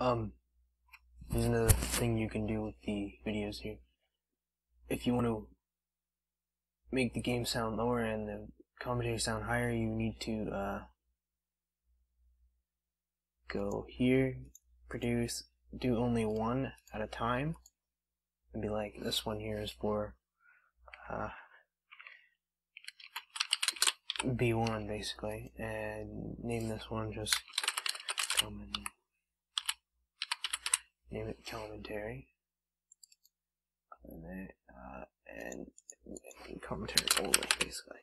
There's another thing you can do with the videos here. If you want to make the game sound lower and the commentary sound higher, you need to go here, produce, do only one at a time, and be like, this one here is for B1 basically, and name this one just name it commentary, and then and commentary only basically.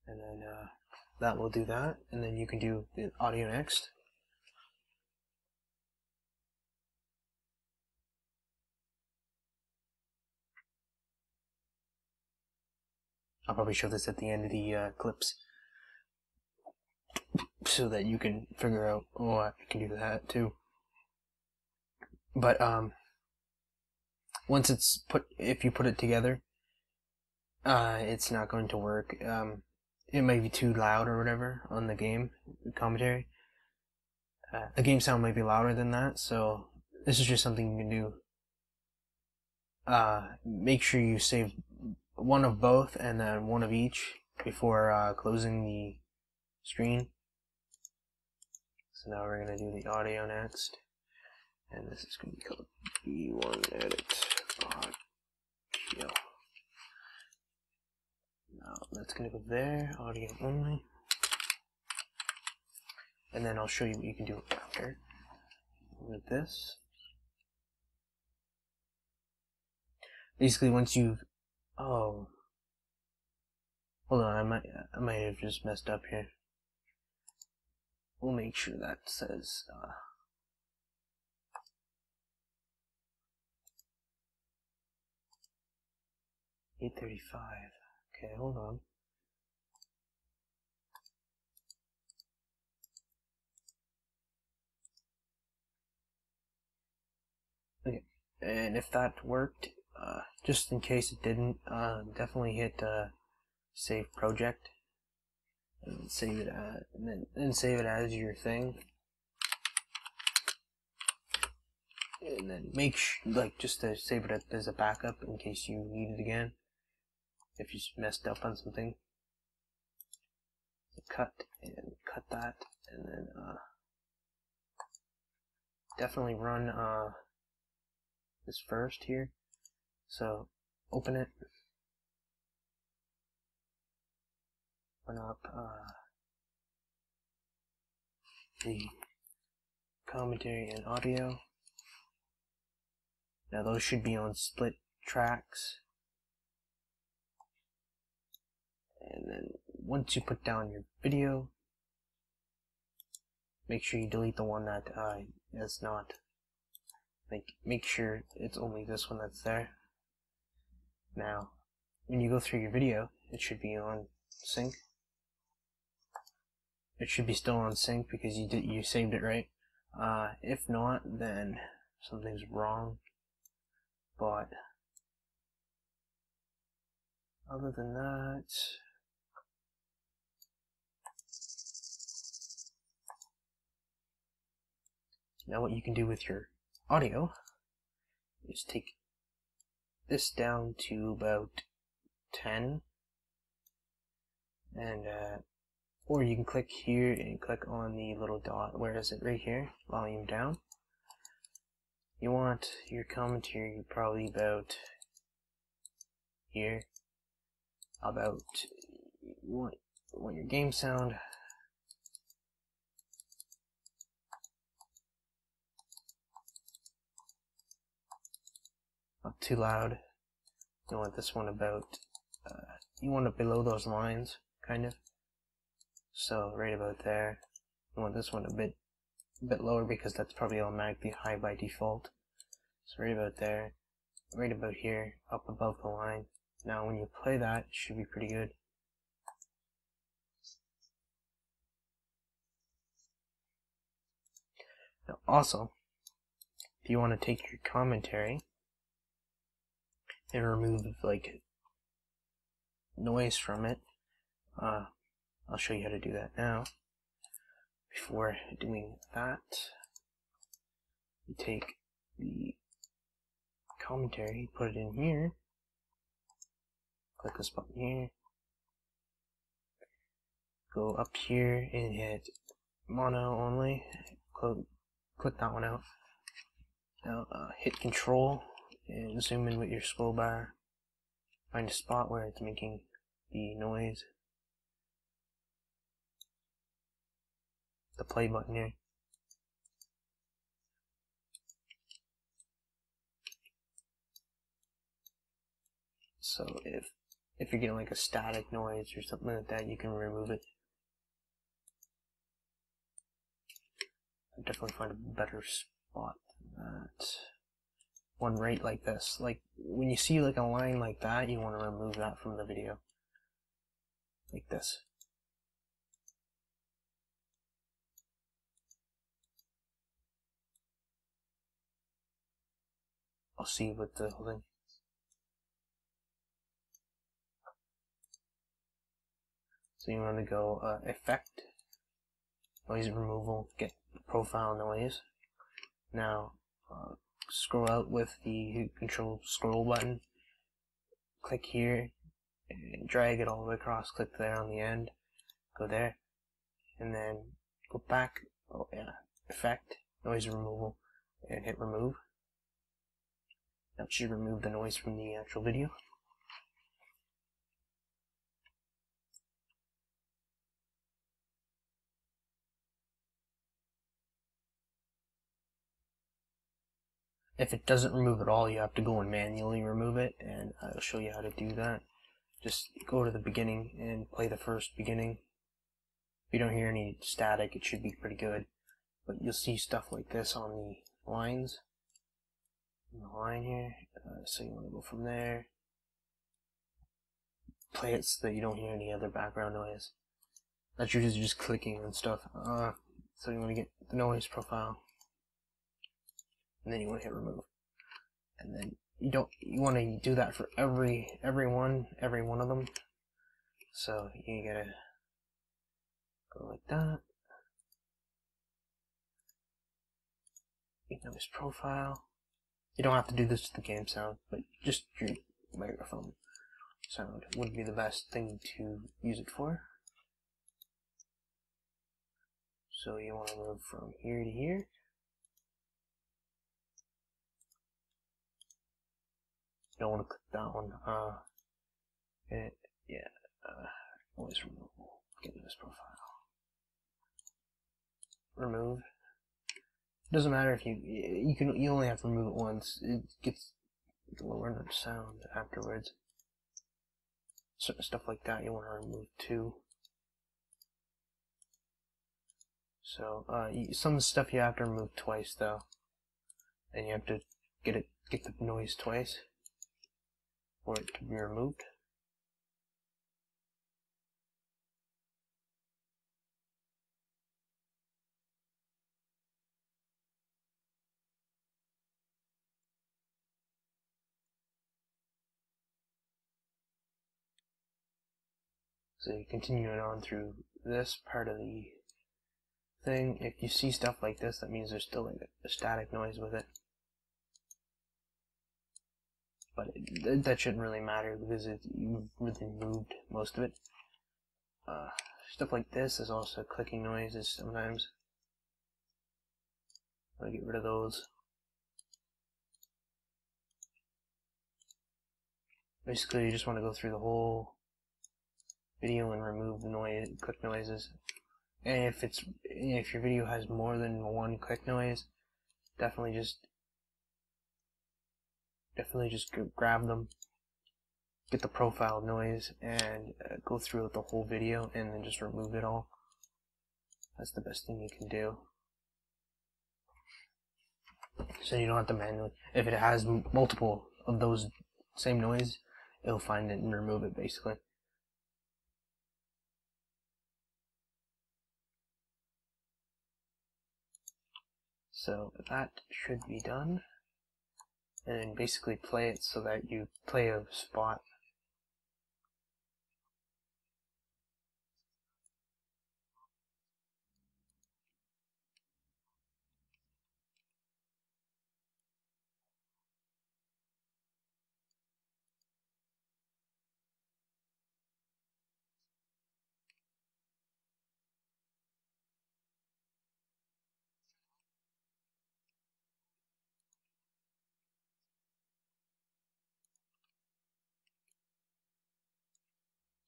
And then that will do that, and then you can do the audio next. I'll probably show this at the end of the clips, so that you can figure out, oh, I can do that too. But once it's if you put it together, it's not going to work. It might be too loud or whatever on the game commentary. The game sound might be louder than that, so this is just something you can do. Make sure you save one of both and then one of each before closing the screen. So now we're going to do the audio next, and this is going to be called B1 Edit Audio. Now that's going to go there, audio only, and then I'll show you what you can do after with this. Basically, once you've hold on, I might have just messed up here. We'll make sure that says 8:35. Okay, hold on. Okay, and if that worked, just in case it didn't, definitely hit save project and save it and save it as your thing, and then make just to save it as a backup in case you need it again if you messed up on something. So cut that, and then definitely run this first here. So open it, open up the commentary and audio. Now those should be on split tracks, and then once you put down your video, make sure you delete the one that is not, make sure it's only this one that's there. Now when you go through your video, it should be on sync. It should be still on sync because you saved it right. If not, then something's wrong. But other than that, now what you can do with your audio is take this down to about 10, and or you can click here and click on the little dot. Where is it? Right here, volume down. You want your commentary probably about here. You want your game sound not too loud. You want this one about you want it below those lines, kind of. So right about there. You want this one a bit lower because that's probably automatically high by default. So right about there, right about here, up above the line. Now when you play that, it should be pretty good. Now also, if you want to take your commentary and remove like noise from it, I'll show you how to do that now. Before doing that, you take the commentary, put it in here, click this button here, go up here and hit mono only, click that one out. Now hit control and zoom in with your scroll bar, find a spot where it's making the noise, the play button here. So if you're getting like a static noise or something like that, you can remove it. I definitely find a better spot than that. One right like this. Like when you see like a line like that, you want to remove that from the video. Like this. I'll see with the whole thing. So you want to go effect, noise removal, get profile noise. Now scroll out with the control scroll button, click here and drag it all the way across, click there on the end, go there, and then go back, effect, noise removal, and hit remove. That should remove the noise from the actual video. If it doesn't remove at all, you have to go and manually remove it, and I'll show you how to do that. Just go to the beginning and play the first beginning. If you don't hear any static, it should be pretty good. But you'll see stuff like this on the lines. In the line here, so you want to go from there. Play it so that you don't hear any other background noise. That's usually just clicking and stuff. So you want to get the noise profile. And then you want to hit remove, and then you want to do that for every one of them. So you gotta go like that. Noise profile. You don't have to do this to the game sound, but just your microphone sound would be the best thing to use it for. So you want to move from here to here. Don't want to click that one. Noise removal. Get noise profile. Remove. It doesn't matter if you only have to remove it once. It gets lower sound afterwards. Certain stuff like that you want to remove too. So some stuff you have to remove twice though, and you have to get the noise twice for it to be removed. So you continue on through this part of the thing. If you see stuff like this, that means there's still like a static noise with it. But that shouldn't really matter because you've really removed most of it. Stuff like this is also clicking noises sometimes. I'll get rid of those. Basically, you just want to go through the whole video and remove the click noises. And if your video has more than one click noise, definitely just grab them, get the profile noise, and go through the whole video, and then just remove it all. That's the best thing you can do. So you don't have to manually. If it has multiple of those same noise, it'll find it and remove it basically. So that should be done. And then basically play it so that you play a spot.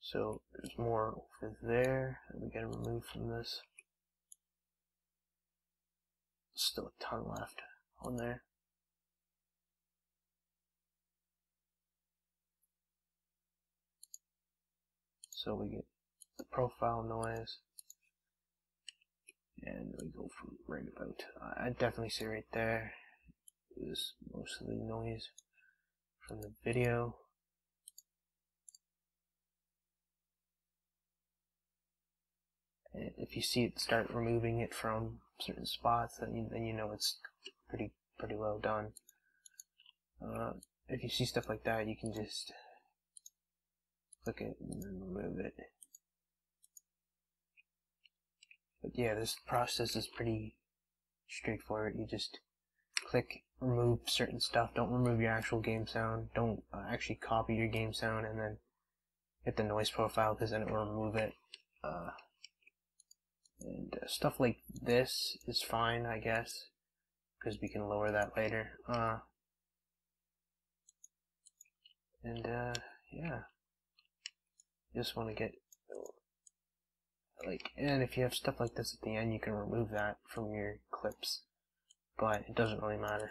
So there's more over there that we gotta remove from this. Still a ton left on there. So we get the profile noise, and we go from right about, I'd definitely say right there is most of the noise from the video. And if you see it start removing it from certain spots, then you know it's pretty well done. If you see stuff like that, you can just click it and then remove it. But yeah, this process is pretty straightforward. You just click remove certain stuff. Don't remove your actual game sound. Don't actually copy your game sound and then hit the noise profile, because then it will remove it. And stuff like this is fine, I guess, because we can lower that later. Yeah, you just want to get and if you have stuff like this at the end, you can remove that from your clips, but it doesn't really matter.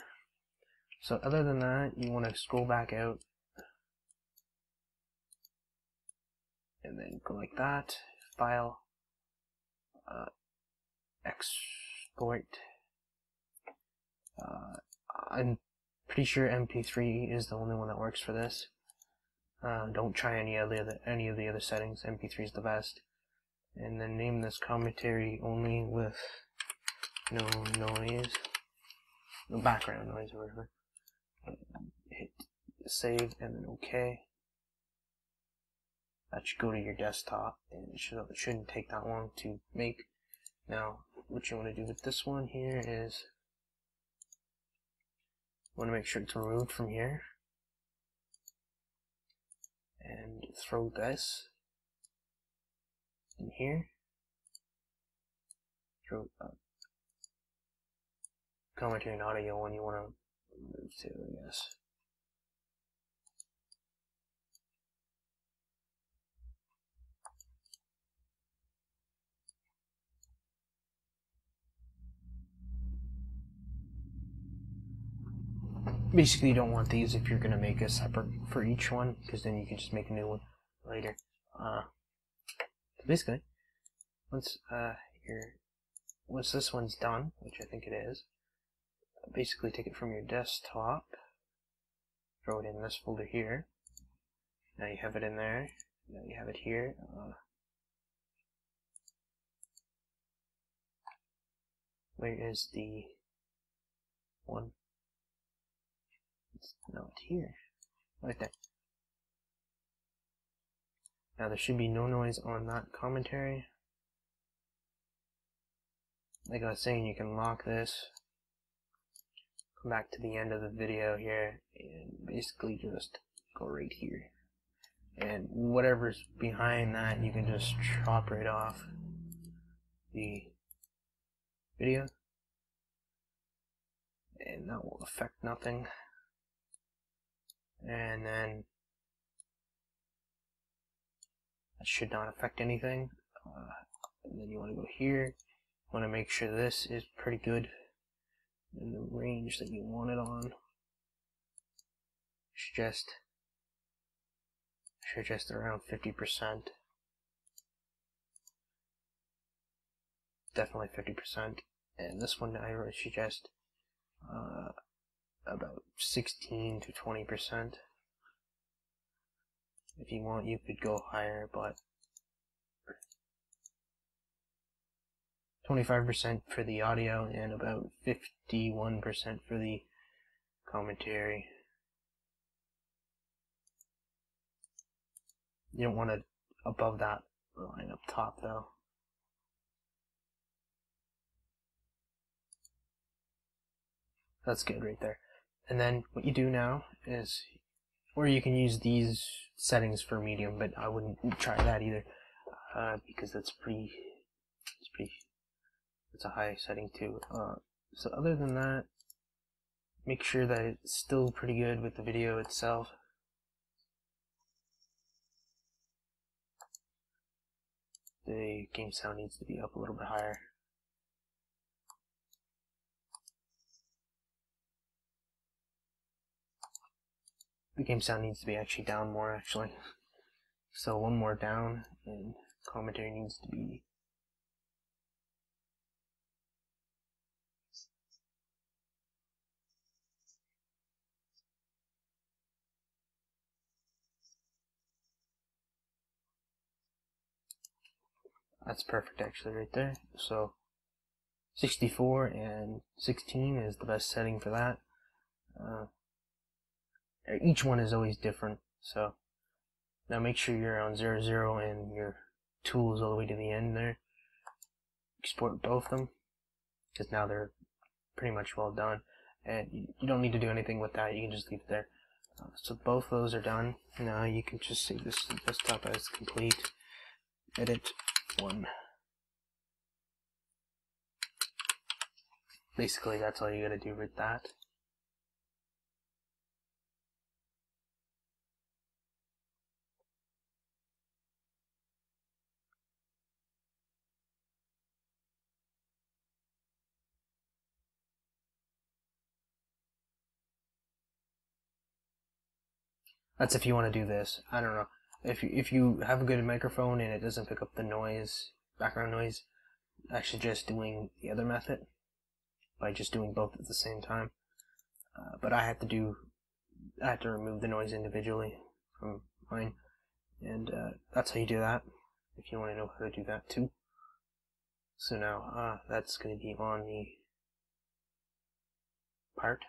So other than that, you want to scroll back out and then go like that, file, export. I'm pretty sure MP3 is the only one that works for this. Don't try any of the other settings. MP3 is the best. And then name this commentary only with no noise, no background noise or whatever. Hit save and then OK. That should go to your desktop, and it shouldn't take that long to make. Now, what you want to do with this one here is you want to make sure it's removed from here, and throw this in here. Throw commentary and audio one you want to remove too, I guess. Basically, you don't want these if you're going to make a separate for each one, because then you can just make a new one later. Basically, once this one's done, which I think it is, basically take it from your desktop, throw it in this folder here. Now you have it in there. Now you have it here. Where is the one? It's not here. Right there. Now there should be no noise on that commentary. Like I was saying, you can lock this, come back to the end of the video here, and basically just go right here. And whatever's behind that, you can just chop right off the video, and that will affect nothing. And then that should not affect anything. And then you want to go here. You want to make sure this is pretty good in the range that you want it on. Should just around 50%. Definitely 50%. And this one I would suggest about 16 to 20%. If you want, you could go higher, but 25% for the audio and about 51% for the commentary. You don't want it above that line up top though. That's good right there. And then what you do now is, or you can use these settings for medium, but I wouldn't try that either, because it's a high setting too. So other than that, make sure that it's still pretty good with the video itself. the game sound needs to be up a little bit higher. The game sound needs to be actually down more, actually. So one more down, and commentary needs to be that's perfect actually right there. So 64 and 16 is the best setting for that. Each one is always different, so now make sure you're on 0, 0 and your tools all the way to the end there. Export both of them, because now they're pretty much well done, and you don't need to do anything with that, you can just leave it there. So both those are done. Now you can just save this to the desktop as complete. Edit 1. Basically that's all you gotta do with that. That's if you want to do this. I don't know. If you have a good microphone and it doesn't pick up the noise, background noise, I suggest doing the other method by just doing both at the same time. But I had to remove the noise individually from mine, and that's how you do that. If you want to know how to do that too. So now that's going to be on the part.